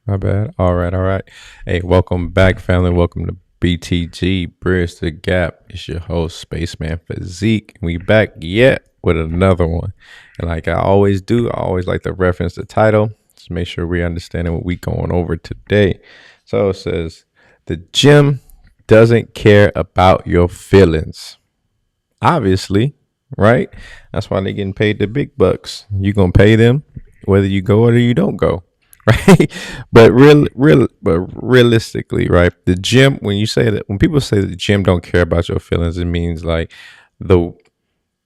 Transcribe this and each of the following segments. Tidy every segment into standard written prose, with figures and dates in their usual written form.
My bad. All right, all right. Hey, welcome back, family. Welcome to BTG Bridge the Gap. It's your host, Spaceman Physique. We back yet with another one. And like I always do, I always like to reference the title to make sure we understand what we going over today. So it says, the gym doesn't care about your feelings. Obviously, right? That's why they're getting paid the big bucks. You gonna pay them whether you go or you don't go, right? But realistically, right? The gym, when people say that the gym don't care about your feelings, it means like the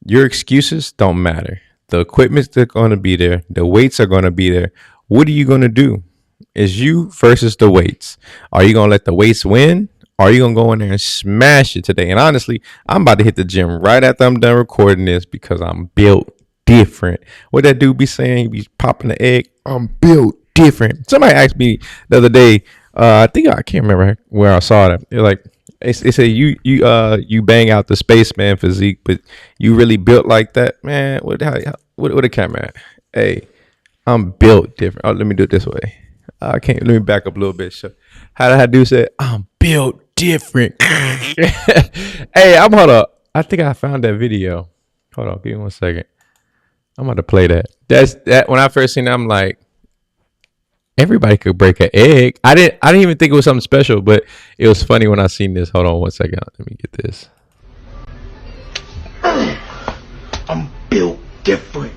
your excuses don't matter. The equipment's going to be there. The weights are going to be there. What are you going to do? Is you versus the weights. Are you going to let the weights win? Or are you going to go in there and smash it today? And honestly, I'm about to hit the gym right after I'm done recording this because I'm built different. What that dude be saying, he be popping the egg. I'm built different. Somebody asked me the other day, I can't remember where I saw it. They're like, they say you bang out the spaceman physique, but you really built like that, man. What a camera at? Hey, I'm built different. Oh, let me do it this way. I can't. Let me back up a little bit. So, how did I do? Say I'm built different. Hey, I'm hold up. I think I found that video. Hold on, give me 1 second. I'm about to play that. That's that. When I first seen that, I'm like, everybody could break an egg. I didn't even think it was something special, but it was funny when I seen this. Hold on 1 second. Let me get this. I'm built different.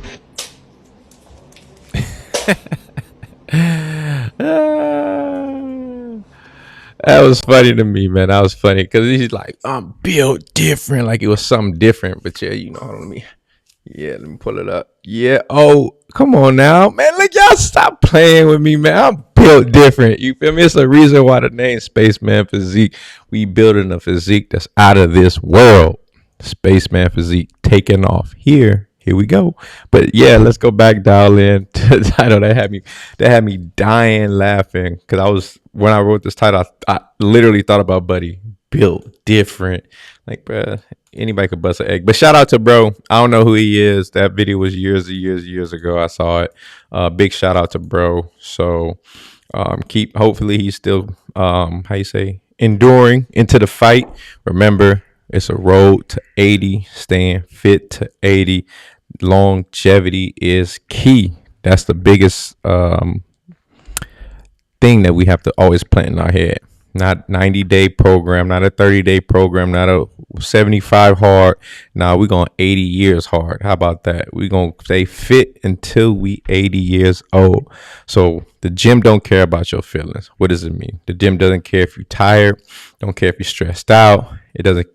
That was funny to me, man. That was funny because he's like, I'm built different, like it was something different. But yeah, let me pull it up. Yeah. Oh, come on now, man. Look, y'all stop playing with me, man. I'm built different. You feel me? It's a reason why the name Spaceman Physique. We building a physique that's out of this world. Spaceman Physique taking off. Here we go. But yeah, let's go back dial in to the title that had me dying laughing because when I wrote this title, I literally thought about Buddy built different. Like, bruh, anybody could bust an egg. But shout out to bro. I don't know who he is. That video was years ago. I saw it. Big shout out to bro. So hopefully he's still how you say enduring into the fight. Remember, it's a road to 80, staying fit to 80. Longevity is key. That's the biggest thing that we have to always plant in our head. Not 90-day program, not a 30-day program, not a 75 hard. Now we're going 80 years hard. How about that? We're going to stay fit until we 80 years old. So the gym don't care about your feelings. What does it mean? The gym doesn't care if you're tired, don't care if you're stressed out. It doesn't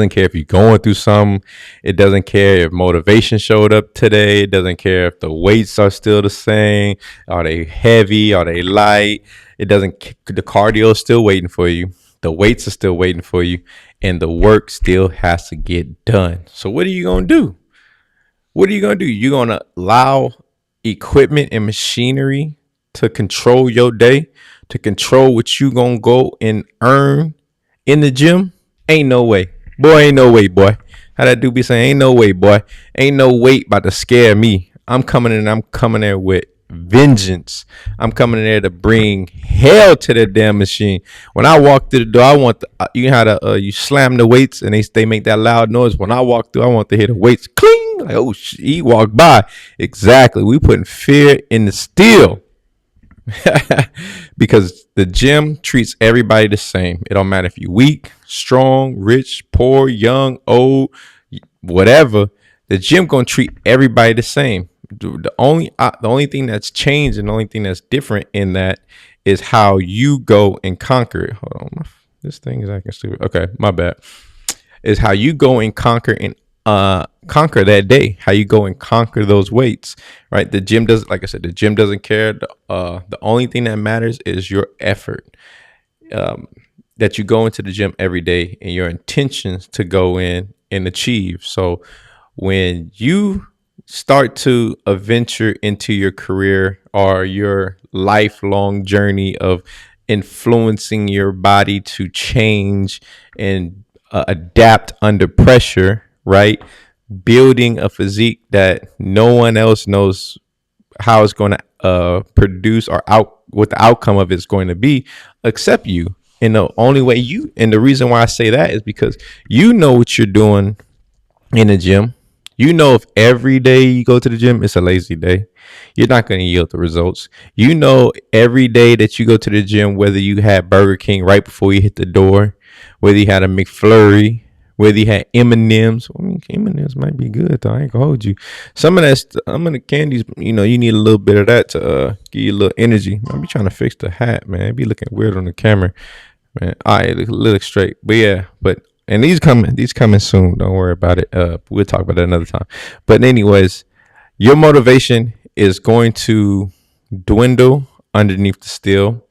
care if you're going through something. It doesn't care if motivation showed up today. It doesn't care if the weights are still the same. Are they heavy? Are they light? It doesn't. The cardio is still waiting for you. The weights are still waiting for you, and the work still has to get done. So what are you gonna do? What are you gonna do? You're gonna allow equipment and machinery to control your day, to control what you gonna go and earn in the gym? Ain't no way. Boy, ain't no way, boy. How that dude be saying, ain't no way, boy. Ain't no weight about to scare me. I'm coming there with vengeance. I'm coming in there to bring hell to the damn machine. When I walk through the door, I want you know how to you slam the weights and they make that loud noise. When I walk through, I want to hear the weights cling. Like, oh, he walked by. Exactly. We putting fear in the steel. Because the gym treats everybody the same. It don't matter if you're weak, strong, rich, poor, young, old, whatever. The gym gonna treat everybody the same. The only thing that's changed and the only thing that's different in that is how you go and conquer it. Hold on, this thing is acting stupid. Okay, my bad. Is how you go and conquer that day, how you go and conquer those weights, right? The gym does, like I said, the gym doesn't care. The only thing that matters is your effort, that you go into the gym every day and your intentions to go in and achieve. So when you start to venture into your career or your lifelong journey of influencing your body to change and adapt under pressure, right? Building a physique that no one else knows how it's going to produce or what the outcome of it's going to be, except you. And the only way you, and the reason why I say that is because you know what you're doing in the gym. You know, if every day you go to the gym, it's a lazy day, you're not going to yield the results. You know, every day that you go to the gym, whether you had Burger King right before you hit the door, whether you had a McFlurry, whether you had M&Ms. I mean, M&Ms might be good though. I ain't gonna hold you. Some of that, some of the candies, you know, you need a little bit of that to give you a little energy. I be trying to fix the hat, man. It be looking weird on the camera, man. All right, look straight. But yeah, and these coming soon. Don't worry about it. We'll talk about that another time. But anyways, your motivation is going to dwindle underneath the steel.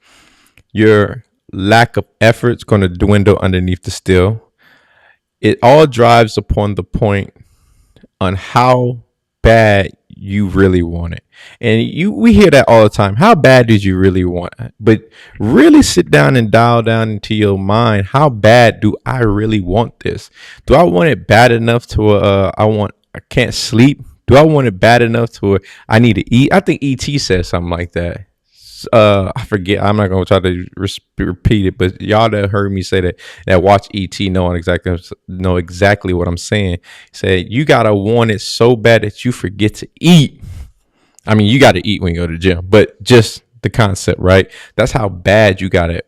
Your lack of effort is going to dwindle underneath the steel. It all drives upon the point on how bad you really want it. And we hear that all the time. How bad did you really want it? But really sit down and dial down into your mind. How bad do I really want this? Do I want it bad enough to I can't sleep? Do I want it bad enough to I need to eat? I think ET said something like that. I forget. I'm not gonna try to repeat it, but y'all that heard me say that watch ET know exactly what I'm saying. Say you gotta want it so bad that you forget to eat. I mean, you gotta eat when you go to the gym, but just the concept, right? That's how bad you gotta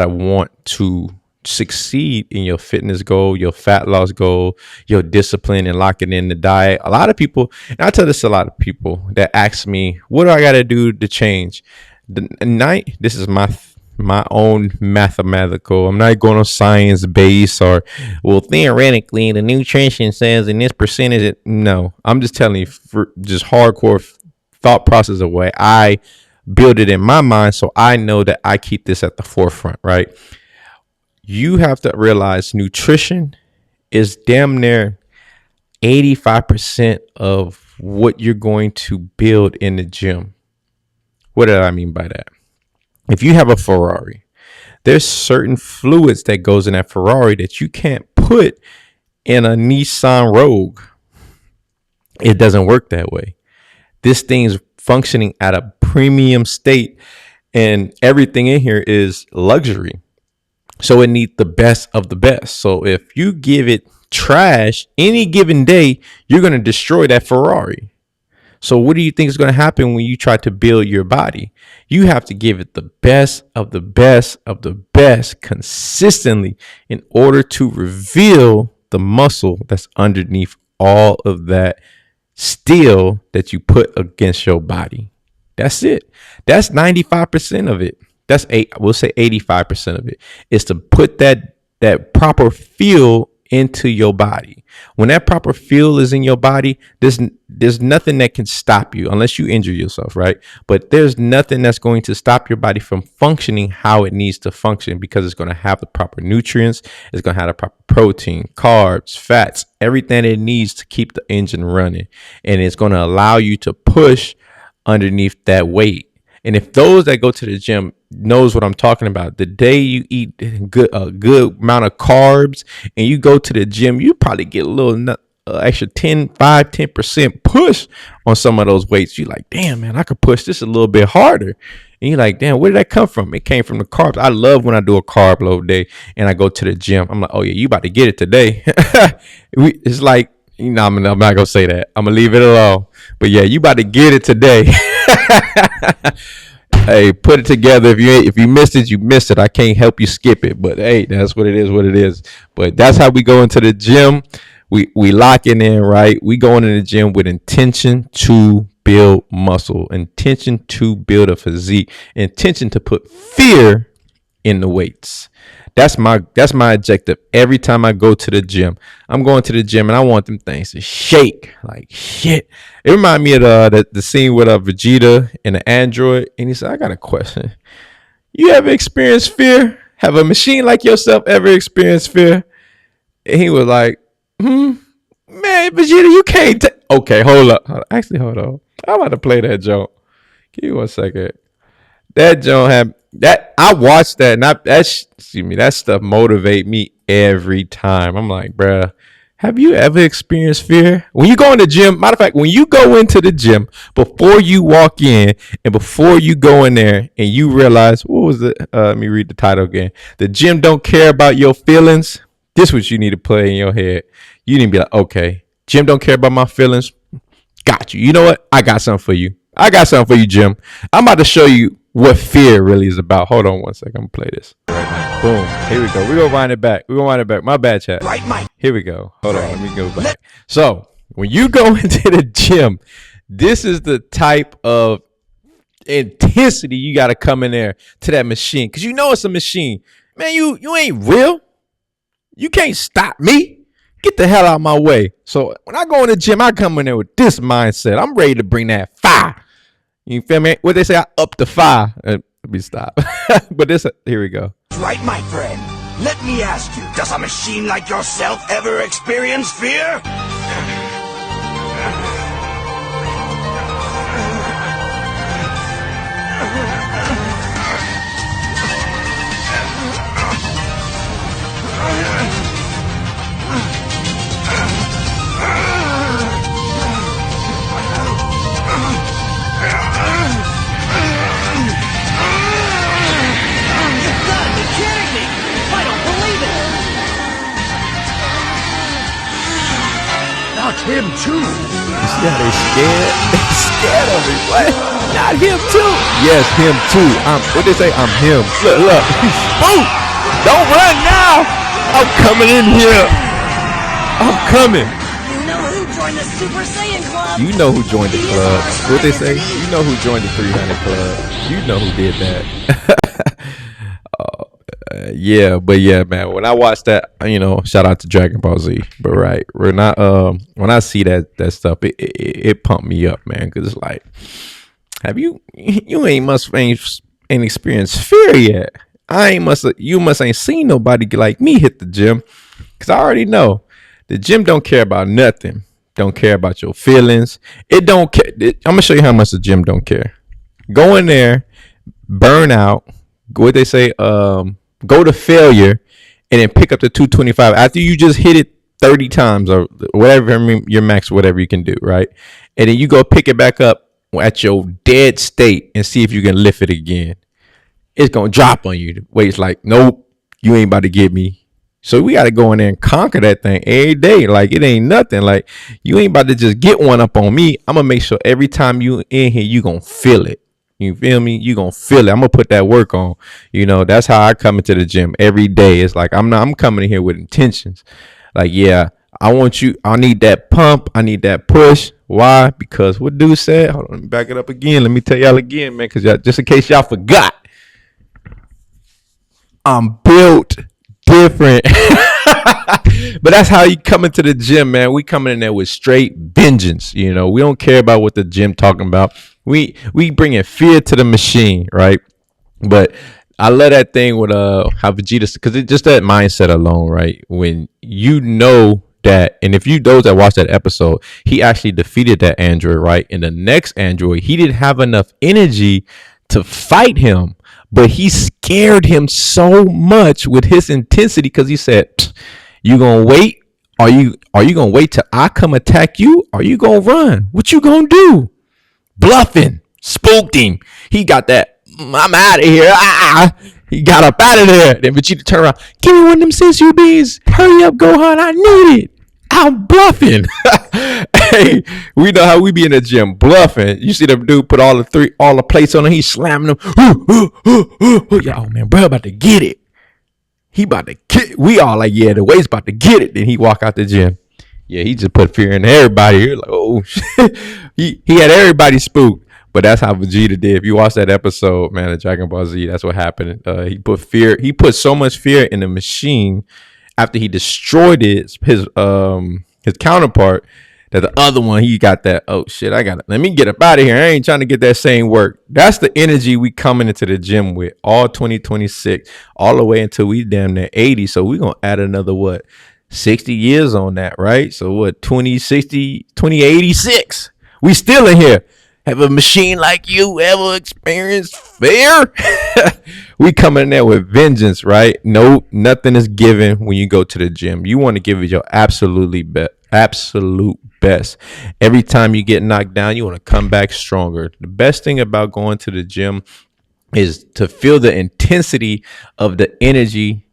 want to succeed in your fitness goal, your fat loss goal, your discipline, and locking in the diet. A lot of people, and I tell this to a lot of people that ask me, what do I got to do to change? This is my own mathematical. I'm not going on science base or, well, theoretically the nutrition says in this percentage. No, I'm just telling you for just hardcore thought process of way I build it in my mind, so I know that I keep this at the forefront, right? You have to realize nutrition is damn near 85% of what you're going to build in the gym. What do I mean by that? If you have a Ferrari, there's certain fluids that goes in that Ferrari that you can't put in a Nissan Rogue. It doesn't work that way. This thing's functioning at a premium state, and everything in here is luxury. So it needs the best of the best. So if you give it trash any given day, you're going to destroy that Ferrari. So what do you think is going to happen when you try to build your body? You have to give it the best of the best of the best consistently in order to reveal the muscle that's underneath all of that steel that you put against your body. That's it. That's 95% of it. We'll say 85% of it is to put that proper feel into your body. When that proper feel is in your body, there's nothing that can stop you unless you injure yourself, right? But there's nothing that's going to stop your body from functioning how it needs to function, because it's going to have the proper nutrients, it's going to have the proper protein, carbs, fats, everything it needs to keep the engine running. And it's going to allow you to push underneath that weight. And if those that go to the gym knows what I'm talking about, the day you eat a good amount of carbs and you go to the gym, you probably get a little extra 10% push on some of those weights. You're like, damn, man, I could push this a little bit harder. And you're like, damn, where did that come from? It came from the carbs. I love when I do a carb load day and I go to the gym. I'm like, oh yeah, you about to get it today. It's like, you know, I'm not gonna say that. I'm gonna leave it alone. But yeah, you about to get it today. Hey, put it together. If you missed it, you missed it. I can't help you skip it. But hey, that's what it is. But that's how we go into the gym. We locking in, right? We going in the gym with intention to build muscle, intention to build a physique, intention to put fear in the weights. That's my objective. Every time I go to the gym, I'm going to the gym and I want them things to shake like shit. It reminds me of the scene with Vegeta and the android, and he said, "I got a question. You ever experienced fear? Have a machine like yourself ever experienced fear?" And he was like, man, Vegeta, you can't. Okay, hold up. Actually, hold on. I'm about to play that joke. Give me 1 second. That joke had that. I watched that, and that stuff motivate me every time. I'm like, bruh, Have you ever experienced fear? When you go in the gym, matter of fact, when you go into the gym, before you walk in and before you go in there and you realize, what was it? Let me read the title again. The gym don't care about your feelings. This is what you need to play in your head. You need to be like, okay, gym don't care about my feelings. Got you. You know what? I got something for you. I got something for you, Jim. I'm about to show you what fear really is about. Hold on one second. I'm going to play this. Boom. Here we go. We're going to wind it back. We're going to wind it back. My bad, chat. Right, Mike. Here we go. Hold on. Let me go back. So, when you go into the gym, this is the type of intensity you got to come in there to that machine. Because you know it's a machine. Man, you ain't real. You can't stop me. Get the hell out of my way. So when I go in the gym, I come in there with this mindset. I'm ready to bring that fire. You feel me? What they say, I up the fire. Let me stop. But this, here we go. Right, my friend. Let me ask you, does a machine like yourself ever experience fear? Not him too. You see how they scared? They scared of me. What? Not him too. Yes, him too. What they say? I'm him. Look. Boom! Don't run now. I'm coming in here. I'm coming. You know who joined the Super Saiyan Club? You know who joined the club. What they say? You know who joined the 300 club. You know who did that. Yeah, man. When I watch that, shout out to Dragon Ball Z. But right, we're not. When I see that stuff, it pumped me up, man. Because it's like, you ain't experienced fear yet. You must ain't seen nobody like me hit the gym. Because I already know the gym don't care about nothing. Don't care about your feelings. It don't care. I'm gonna show you how much the gym don't care. Go in there, burn out. What they say, go to failure, and then pick up the 225 after you just hit it 30 times or whatever, your max, whatever you can do, right? And then you go pick it back up at your dead state and see if you can lift it again. It's gonna drop on you. The weight's like, nope, you ain't about to get me. So we got to go in there and conquer that thing every day. Like, it ain't nothing. Like, you ain't about to just get one up on me. I'm gonna make sure every time you in here, you gonna feel it. You feel me? You gonna feel it. I'm gonna put that work on. That's how I come into the gym every day. It's like I'm coming in here with intentions. Like, yeah, I need that pump. I need that push. Why? Because what dude said, hold on, let me back it up again. Let me tell y'all again, man, because just in case y'all forgot, I'm built different. But that's how you come into the gym, man. We coming in there with straight vengeance. We don't care about what the gym talking about. We bringing fear to the machine, right? But I love that thing with how Vegeta, because it's just that mindset alone, right? When you know that, and if you those that watched that episode, he actually defeated that android, right? And the next android, he didn't have enough energy to fight him, but he scared him so much with his intensity because he said, "You gonna wait? Are you gonna wait till I come attack you? Or are you gonna run? What you gonna do?" Bluffing, spooked him. He got that. I'm out of here. He got up out of there. Then Vegeta turned around. Give me one of them sensu beans. Hurry up, Gohan. I need it. I'm bluffing. Hey, we know how we be in the gym bluffing. You see the dude put all the plates on him. He's slamming them. Oh man, bro, about to get it. He about to get. We all like, yeah, the weight's about to get it. Then he walk out the gym. Yeah, he just put fear in everybody. You're like, oh shit. He had everybody spooked. But that's how Vegeta did. If you watch that episode, man, of Dragon Ball Z, that's what happened. He put fear. He put so much fear in the machine after he destroyed his counterpart, that the other one, he got that, oh shit, let me get up out of here. I ain't trying to get that same work. That's the energy we coming into the gym with all 2026, all the way until we damn near 80. So we gonna add another 60 years on that, right? So 2060, 2086. We still in here. Have a machine like you ever experienced fear? we coming in there with vengeance, right? No, nothing is given when you go to the gym. You want to give it your absolute best. Every time you get knocked down, you want to come back stronger. The best thing about going to the gym is to feel the intensity of the energy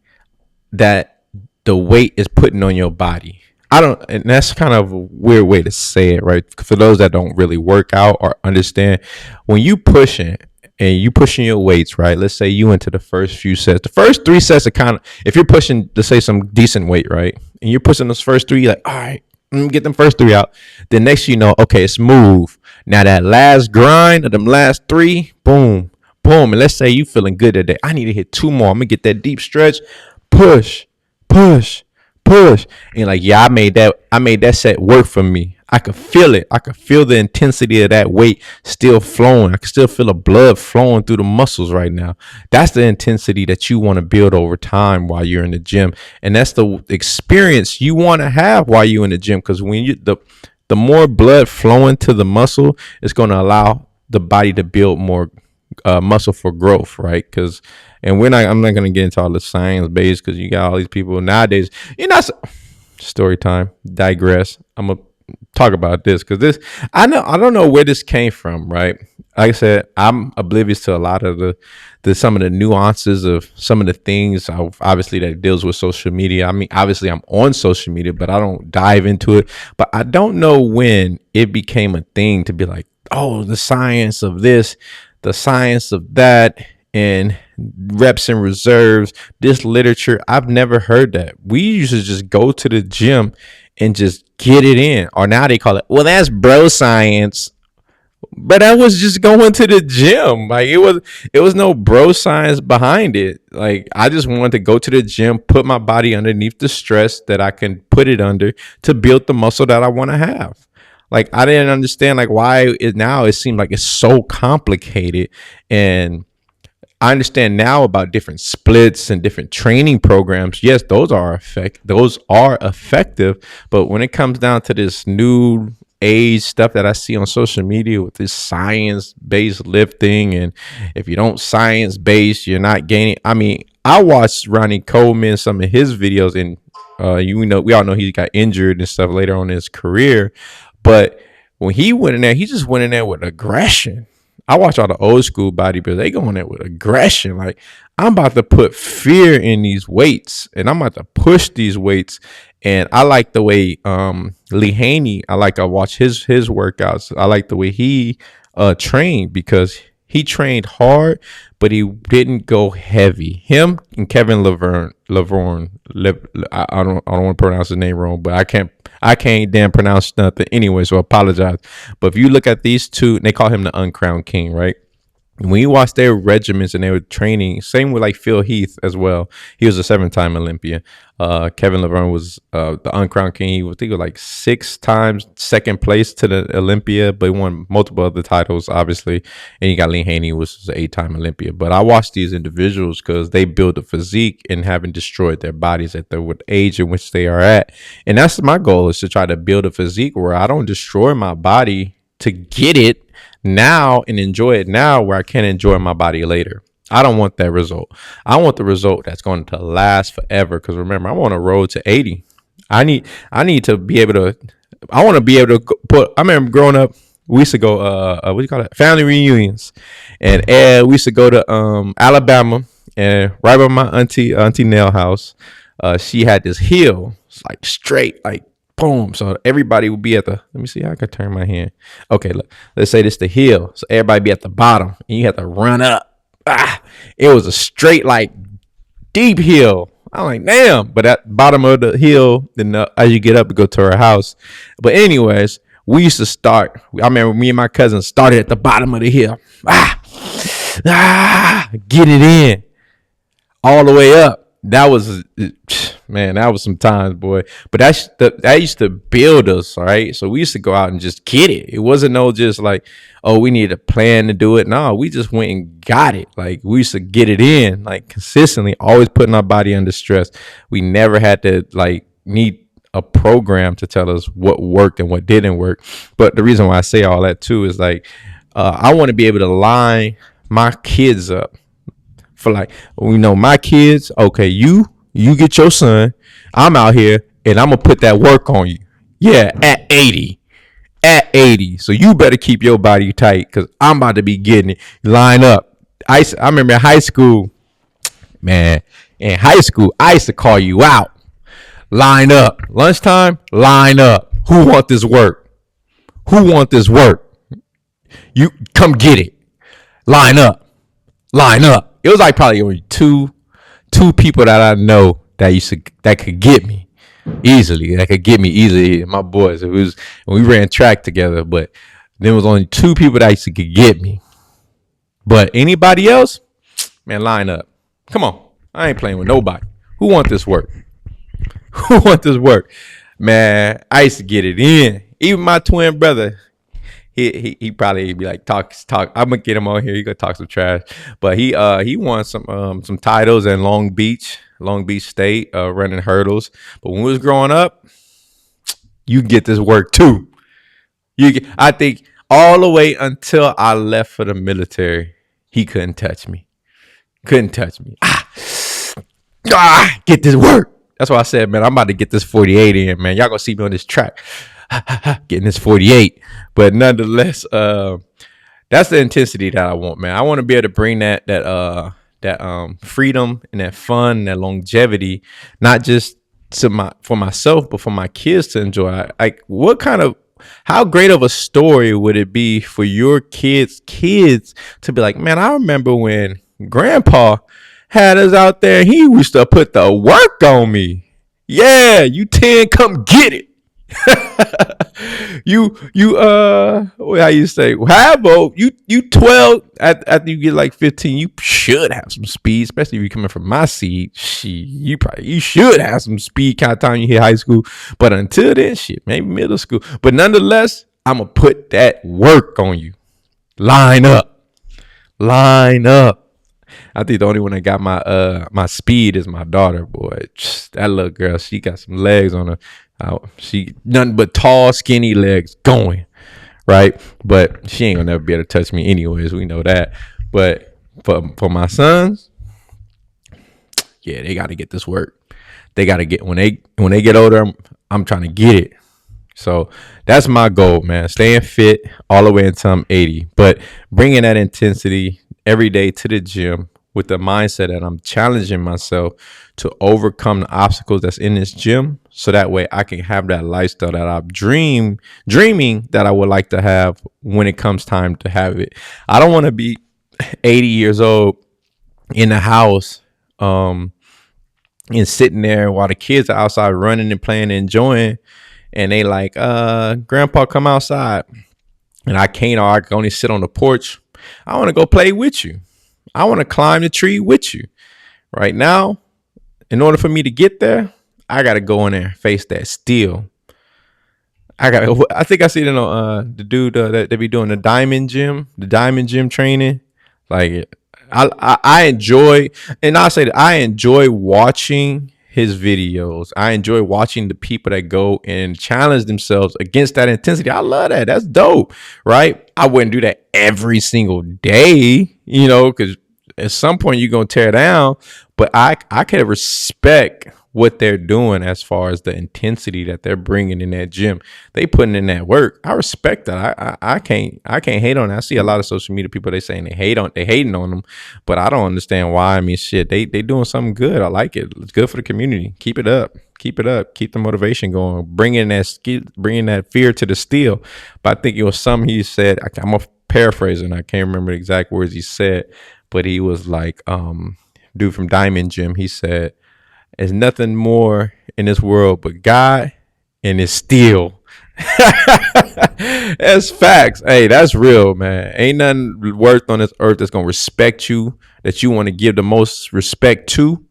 that the weight is putting on your body. I don't, and that's kind of a weird way to say it, right? For those that don't really work out or understand, when you pushing and you pushing your weights, right? Let's say you into the first few sets. The first 3 sets are kind of, if you're pushing, let's say some decent weight, right? And you're pushing those first three, you're like, all right, get them first three out. Then next you know, okay, it's move. Now that last grind of them last three, boom, boom. And let's say you feeling good today. I need to hit two more. I'm gonna get that deep stretch. Push, push, push. And you're like, yeah, I made that set work for me. I could feel it. I could feel the intensity of that weight still flowing. I can still feel the blood flowing through the muscles right now. That's the intensity that you want to build over time while you're in the gym. And that's the experience you want to have while you're in the gym. Because when the more blood flowing to the muscle, it's going to allow the body to build more muscle for growth, right? Because I'm not going to get into all the science base because you got all these people nowadays. Story time. Digress. I'm gonna talk about this because I don't know where this came from, right? Like I said, I'm oblivious to a lot of the some of the nuances of some of the things obviously that deals with social media. I mean, obviously I'm on social media, but I don't dive into it. But I don't know when it became a thing to be like, oh, the science of this, the science of that, and reps and reserves, this literature. I've never heard that. We used to just go to the gym and just get it in. Or now they call it, well, that's bro science. But I was just going to the gym. Like it was no bro science behind it. Like I just wanted to go to the gym, put my body underneath the stress that I can put it under to build the muscle that I want to have. Like I didn't understand like why it seemed like it's so complicated. And I understand now about different splits and different training programs. Yes, those are effective. But when it comes down to this new age stuff that I see on social media with this science-based lifting, and if you don't science-based, you're not gaining. I mean, I watched Ronnie Coleman, some of his videos, and we all know he got injured and stuff later on in his career. But when he went in there, he just went in there with aggression. I watch all the old school bodybuilders. They go in there with aggression. Like, I'm about to put fear in these weights, and I'm about to push these weights. And I like the way Lee Haney, I watch his workouts. I like the way he trained because he trained hard, but he didn't go heavy. Him and Kevin Lavorne. I don't want to pronounce his name wrong, but I can't damn pronounce nothing anyway, so I apologize. But if you look at these two, they call him the uncrowned king, right? When you watch their regiments and they were training, same with like Phil Heath as well. He was a 7-time Olympian. Kevin Laverne was the uncrowned king. He was like 6 times second place to the Olympia, but he won multiple other titles, obviously. And you got Lee Haney, which was an 8-time Olympia. But I watch these individuals because they build a physique and haven't destroyed their bodies at the age in which they are at. And that's my goal, is to try to build a physique where I don't destroy my body to get it now and enjoy it now, where I can enjoy my body later. I don't want that result. I want the result that's going to last forever. Because remember, I'm on a road to 80. I need to be able to. I want to be able to put. I remember growing up, we used to go. What do you call it? Family reunions, and we used to go to Alabama, and right by my auntie Nell house, she had this hill, it's like straight, like boom. So everybody would be at the, let me see how I could turn my hand. Okay, look, let's say this the hill. So everybody be at the bottom and you have to run up. It was a straight, like deep hill. I'm like, damn. But at the bottom of the hill, then as you get up, you go to our house. But anyways, we used to start. I remember me and my cousin started at the bottom of the hill. Get it in all the way up. That was, man, that was some times, boy. But that used to build us, all right? So we used to go out and just get it. It wasn't no just like, oh, we need a plan to do it. No, we just went and got it. Like, we used to get it in, like, consistently, always putting our body under stress. We never had to, like, need a program to tell us what worked and what didn't work. But the reason why I say all that, too, is, like, I want to be able to line my kids up for like, my kids. Okay, you get your son. I'm out here and I'm gonna put that work on you. Yeah, at 80. At 80. So you better keep your body tight because I'm about to be getting it. Line up. I remember in high school, man. In high school, I used to call you out. Line up. Lunchtime, line up. Who want this work? Who want this work? You come get it. Line up. Line up. It was like probably only two people that I know that could get me easily. That could get me easily. My boys. It was we ran track together, but there was only two people that could get me. But anybody else, man, line up. Come on. I ain't playing with nobody. Who want this work? Who want this work? Man, I used to get it in. Even my twin brother, he probably be like talk. I'm gonna get him on here. He gonna talk some trash, but he won some titles in Long Beach State, running hurdles. But when we was growing up, you get this work too. I think all the way until I left for the military, he couldn't touch me. Get this work. That's why I said, man, I'm about to get this 48 in, man. Y'all gonna see me on this track. Getting this 48. But nonetheless, that's the intensity that I want, man. I want to be able to bring that freedom and that fun, and that longevity, not just for myself, but for my kids to enjoy. Like, how great of a story would it be for your kids to be like, man, I remember when grandpa had us out there, he used to put the work on me. Yeah, you 10, come get it. How you say, Havo, you 12, after you get like 15, you should have some speed, especially if you're coming from my seed. You should have some speed kind of time you hit high school. But until then, maybe middle school. But nonetheless, I'm gonna put that work on you. Line up. I think the only one that got my speed is my daughter, boy. That little girl, she got some legs on her. She nothing but tall, skinny legs going, right? But she ain't gonna never be able to touch me anyways. We know that. But for my sons, yeah, they got to get this work. They got to get when they get older. I'm trying to get it. So that's my goal, man. Staying fit all the way until I'm 80, but bringing that intensity every day to the gym with the mindset that I'm challenging myself to overcome the obstacles that's in this gym, so that way I can have that lifestyle that I'm dreaming that I would like to have when it comes time to have it. I don't want to be 80 years old in the house and sitting there while the kids are outside running and playing and enjoying, and they like, grandpa, come outside, and I can't, or I can only sit on the porch. I want to go play with you. I want to climb the tree with you. Right now, in order for me to get there, I got to go in there and face that steel. I think I see it on the dude that they be doing the diamond gym training. Like, I enjoy, and I say that I enjoy watching his videos. I enjoy watching the people that go and challenge themselves against that intensity. I love that. That's dope, right? I wouldn't do that every single day, because at some point you're going to tear down. But I can respect what they're doing as far as the intensity that they're bringing in that gym. They putting in that work. I respect that. I can't hate on it. I see a lot of social media people, they saying they hating on them, but I don't understand why. I mean, shit, they doing something good. I like it. It's good for the community. Keep it up. Keep the motivation going. Bringing that fear to the steel. But I think it was something he said. I'm a paraphrasing. I can't remember the exact words he said, but he was like, dude from Diamond Gym. He said, "There's nothing more in this world but God and it's steel." That's facts. Hey, that's real, man. Ain't nothing worth on this earth that's gonna respect you, that you want to give the most respect to,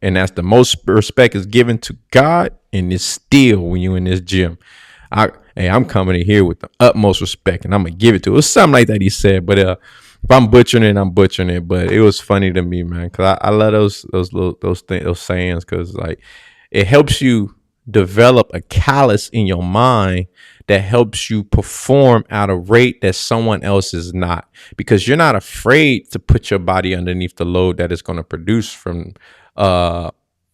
and that's the most respect is given to God, and it's steel when you in this gym. I'm coming in here with the utmost respect, and I'm gonna give it to it. It was something like that he said, but if I'm butchering it, I'm butchering it. But it was funny to me, man, because I love those sayings, because like it helps you develop a callus in your mind that helps you perform at a rate that someone else is not, because you're not afraid to put your body underneath the load that it's going to produce from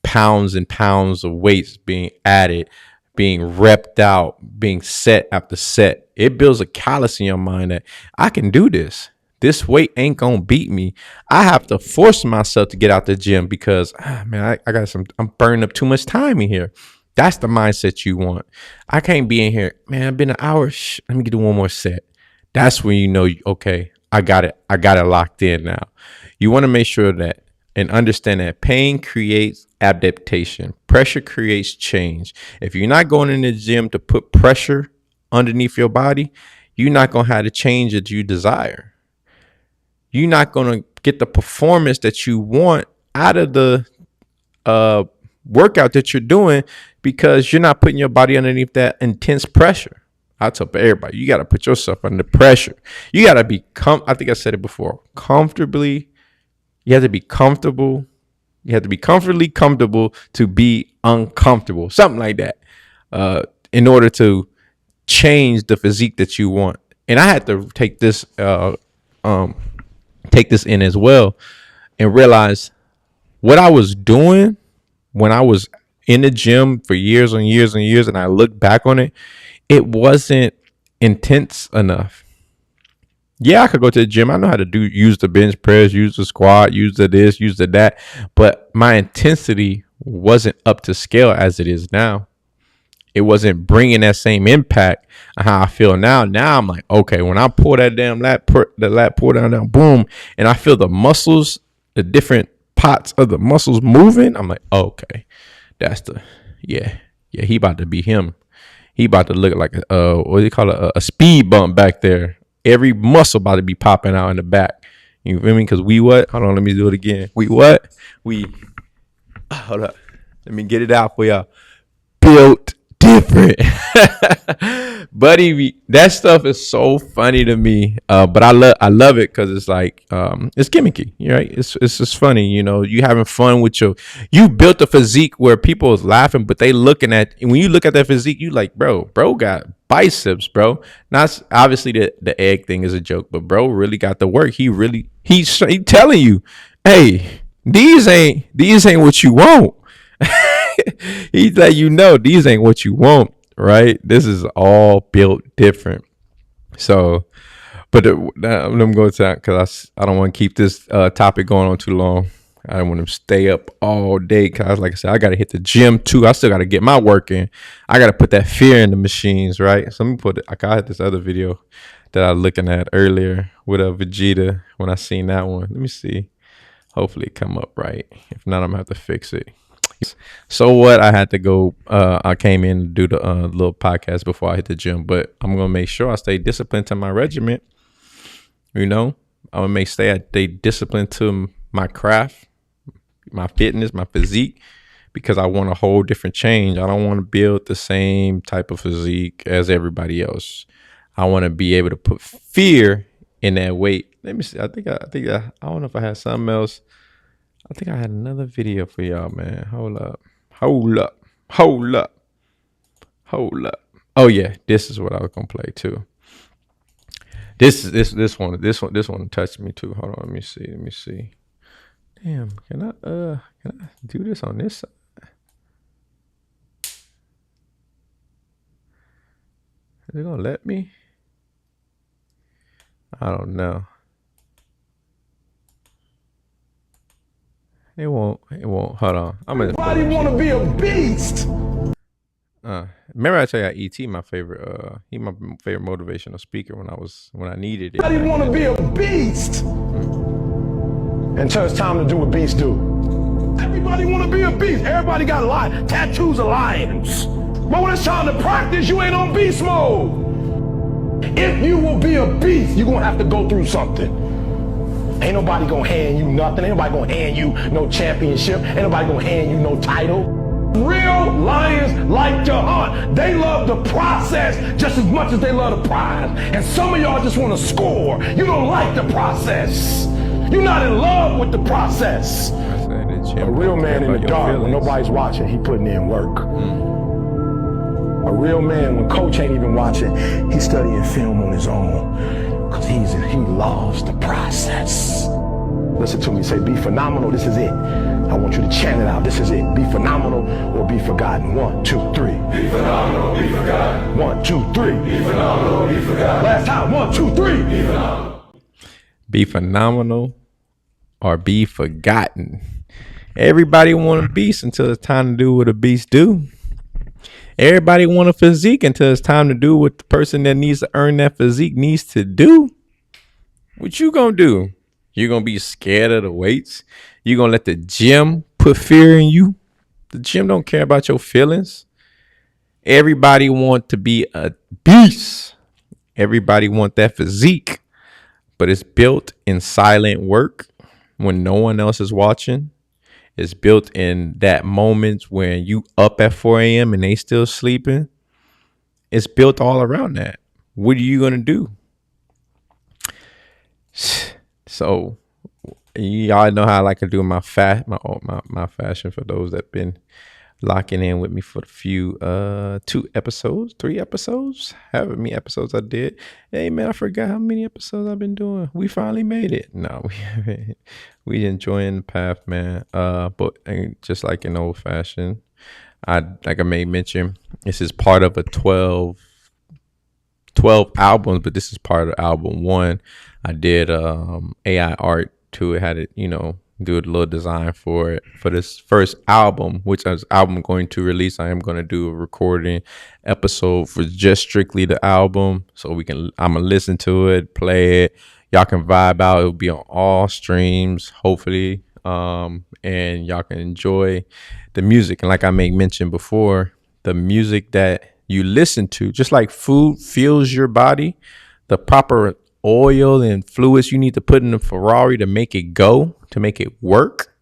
pounds and pounds of weights being added, being repped out, being set after set. It builds a callus in your mind that I can do this. This weight ain't gonna beat me. I have to force myself to get out the gym because man, I'm burning up too much time in here. That's the mindset you want. I can't be in here, man. I've been an hour. Let me get one more set. That's when you know, okay, I got it. I got it locked in now. You want to make sure that and understand that pain creates adaptation. Pressure creates change. If you're not going in the gym to put pressure underneath your body, you're not going to have the change that you desire. You're not going to get the performance that you want out of the workout that you're doing because you're not putting your body underneath that intense pressure. I tell everybody, you got to put yourself under pressure. You got to be, I think I said it before, you have to be comfortable. You have to be comfortably comfortable to be uncomfortable, something like that, in order to change the physique that you want. And I had to take this in as well and realize what I was doing when I was in the gym for years and years and years, and I look back on it, it wasn't intense enough. Yeah, I could go to the gym. I know how to use the bench press, use the squat, use the this, use the that, but my intensity wasn't up to scale as it is now. It wasn't bringing that same impact on how I feel now. Now I'm like, okay, when I pull that damn the lat pull down, boom, and I feel the muscles, the different pots of the muscles moving, I'm like, okay, that's yeah, he about to be him. He about to look like what do you call it, a speed bump back there. Every muscle about to be popping out in the back. You feel me? Because we what? Hold on, let me do it again. We what? Hold up. Let me get it out for y'all. Built different. Buddy, that stuff is so funny to me. But I love it because it's like it's gimmicky, right? It's just funny, you know. You having fun with you built a physique where people is laughing, but they looking at, and when you look at that physique, you like, bro got biceps, bro. Not obviously the egg thing is a joke, but bro really got the work. He's telling you, hey, these ain't what you want. He's letting you know these ain't what you want, right? This is all built different. So, but let me go to that because I don't want to keep this topic going on too long. I don't want to stay up all day because, like I said, I got to hit the gym too. I still got to get my work in. I got to put that fear in the machines, right? So let me put it. I had this other video that I was looking at earlier with a Vegeta when I seen that one. Let me see. Hopefully it come up right. If not, I'm going to have to fix it. So what? I had to go. I came in to do the little podcast before I hit the gym, but I'm going to make sure I stay disciplined to my regiment. You know, I'm going to stay disciplined to my craft, my fitness, my physique, because I want a whole different change. I don't want to build the same type of physique as everybody else. I want to be able to put fear in that weight. Let me see. I don't know if I had something else. I think I had another video for y'all, man. Hold up. Oh yeah, this is what I was gonna play too. This one touched me too. Hold on, let me see. Damn, can I do this on this side? Is it gonna let me? I don't know. It won't. Hold on. Everybody want to be a beast. Remember I tell you E.T. my favorite. He my favorite motivational speaker when I needed it. Everybody want to be a beast. Until it's time to do what beasts do. Everybody want to be a beast. Everybody got tattoos of lions. But when it's time to practice, you ain't on beast mode. If you will be a beast, you're going to have to go through something. Ain't nobody gonna hand you nothing. Ain't nobody gonna hand you no championship. Ain't nobody gonna hand you no title. Real lions like to hunt. They love the process just as much as they love the prize. And some of y'all just want to score. You don't like the process. You're not in love with the process. A real man in the dark, when nobody's watching, he putting in work. A real man, when coach ain't even watching, he's studying film on his own. Because he loves the process. Listen to me, say, be phenomenal, this is it. I want you to chant it out, this is it. Be phenomenal or be forgotten. 1, 2, 3. Be phenomenal, be forgotten. 1, 2, 3. Be phenomenal, be forgotten. Last time, 1, 2, 3. Be phenomenal. Be phenomenal or be forgotten. Everybody want a beast until it's time to do what a beast do. Everybody want a physique until it's time to do what the person that needs to earn that physique needs to do. What you gonna do? You gonna be scared of the weights? You gonna let the gym put fear in you? The gym don't care about your feelings. Everybody want to be a beast. Everybody want that physique, but it's built in silent work when no one else is watching. It's built in that moment when you up at 4 a.m. and they still sleeping. It's built all around that. What are you gonna do? So y'all know how I like to do my fashion for those that been locking in with me for the few 3 episodes, however many episodes I did. Hey man, I forgot how many episodes I've been doing. We finally made it. No, we haven't. We enjoying the path, man. But just like in old fashion, I made mention, this is part of a 12 albums, but this is part of album 1. I did AI art to it, had it, do a little design for it for this first album, which is album going to release. I am going to do a recording episode for just strictly the album, so I'm gonna listen to it, play it. Y'all can vibe out. It'll be on all streams, hopefully, and y'all can enjoy the music. And like I made mention before, the music that you listen to, just like food fuels your body, the proper oil and fluids you need to put in the Ferrari to make it go, to make it work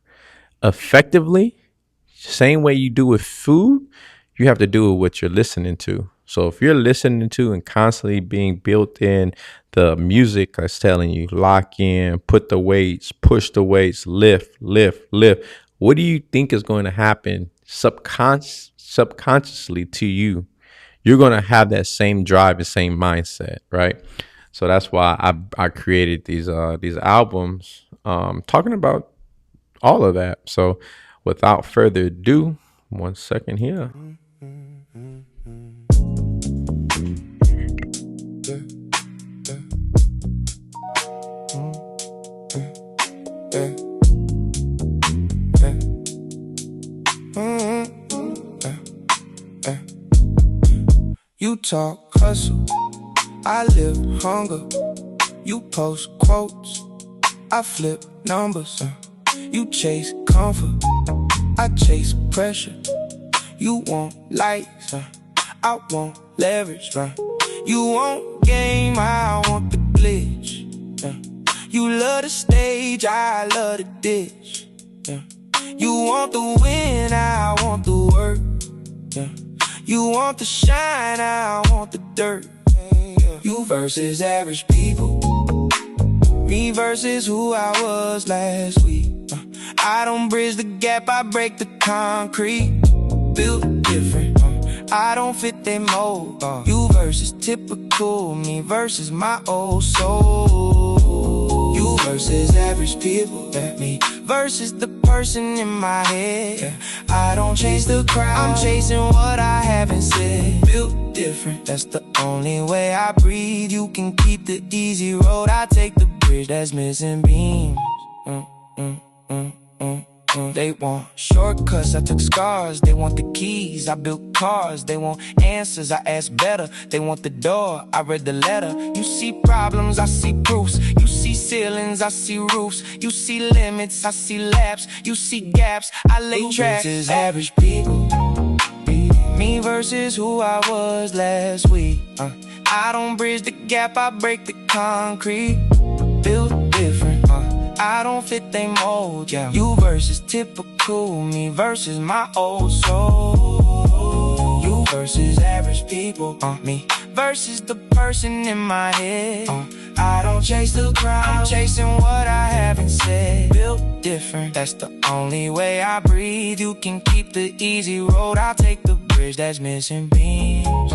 effectively, same way you do with food, you have to do with what you're listening to. So if you're listening to and constantly being built in the music that's telling you lock in, put the weights, push the weights, lift, what do you think is going to happen subconsciously to you? You're going to have that same drive and same mindset, right? So that's why I created these albums talking about all of that. So without further ado, 1 second here. You talk hustle, I live hunger. You post quotes, I flip numbers. You chase comfort, I chase pressure. You want lights, I want leverage. You want game, I want the glitch. You love the stage, I love the ditch. You want the win, I want the work. You want the shine, I want the dirt. You versus average people, me versus who I was last week. I don't bridge the gap, I break the concrete. Built different, I don't fit their mold. You versus typical, me versus my old soul. You versus average people, me versus the person in my head. I don't chase the crowd, I'm chasing what I haven't said. Built different, that's the only way I breathe. You can keep the easy road, I take the bridge that's missing beams. They want shortcuts, I took scars. They want the keys, I built cars. They want answers, I asked better. They want the door, I read the letter. You see problems, I see proofs. You see ceilings, I see roofs. You see limits, I see laps. You see gaps, I lay tracks. This is average people, me versus who I was last week. I don't bridge the gap, I break the concrete. Built different, I don't fit they mold. You versus typical, me versus my old soul. You versus average people, me versus the person in my head. I don't chase the crowd, I'm chasing what I haven't said. Built different, that's the only way I breathe. You can keep the easy road, I'll take the bridge that's missing beams.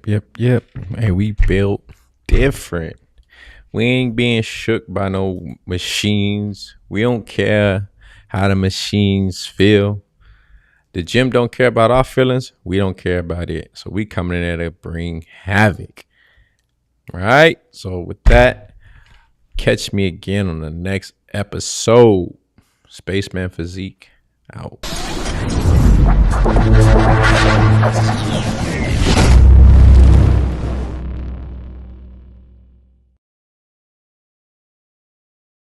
Yep. Man, we built different. We ain't being shook by no machines. We don't care how the machines feel. The gym don't care about our feelings. We don't care about it. So we coming in there to bring havoc. All right. So with that, catch me again on the next episode. Spaceman Physique out.